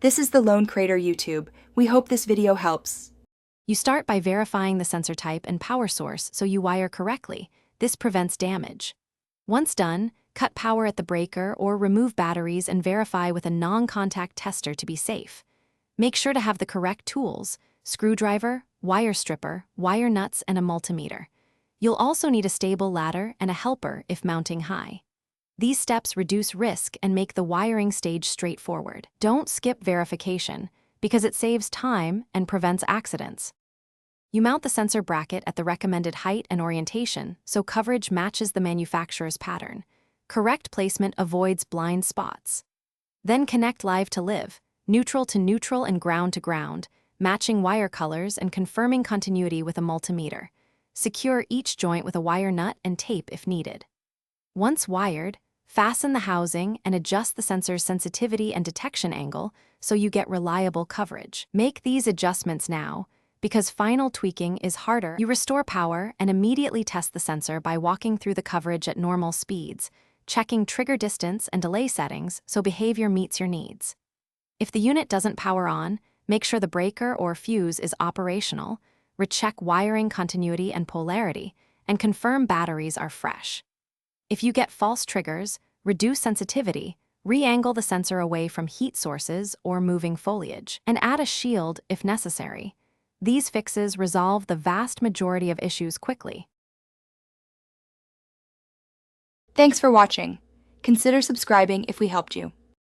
This is the Lone Crater YouTube. We hope this video helps. You start by verifying the sensor type and power source so you wire correctly. This prevents damage. Once done, cut power at the breaker or remove batteries and verify with a non-contact tester to be safe. Make sure to have the correct tools: screwdriver, wire stripper, wire nuts, and a multimeter. You'll also need a stable ladder and a helper if mounting high. These steps reduce risk and make the wiring stage straightforward. Don't skip verification, because it saves time and prevents accidents. You mount the sensor bracket at the recommended height and orientation so coverage matches the manufacturer's pattern. Correct placement avoids blind spots. Then connect live to live, neutral to neutral, and ground to ground, matching wire colors and confirming continuity with a multimeter. Secure each joint with a wire nut and tape if needed. Once wired, fasten the housing and adjust the sensor's sensitivity and detection angle so you get reliable coverage. Make these adjustments now, because final tweaking is harder. You restore power and immediately test the sensor by walking through the coverage at normal speeds, checking trigger distance and delay settings so behavior meets your needs. If the unit doesn't power on, make sure the breaker or fuse is operational, recheck wiring continuity and polarity, and confirm batteries are fresh. If you get false triggers, reduce sensitivity, re-angle the sensor away from heat sources or moving foliage, and add a shield if necessary. These fixes resolve the vast majority of issues quickly. Thanks for watching. Consider subscribing if we helped you.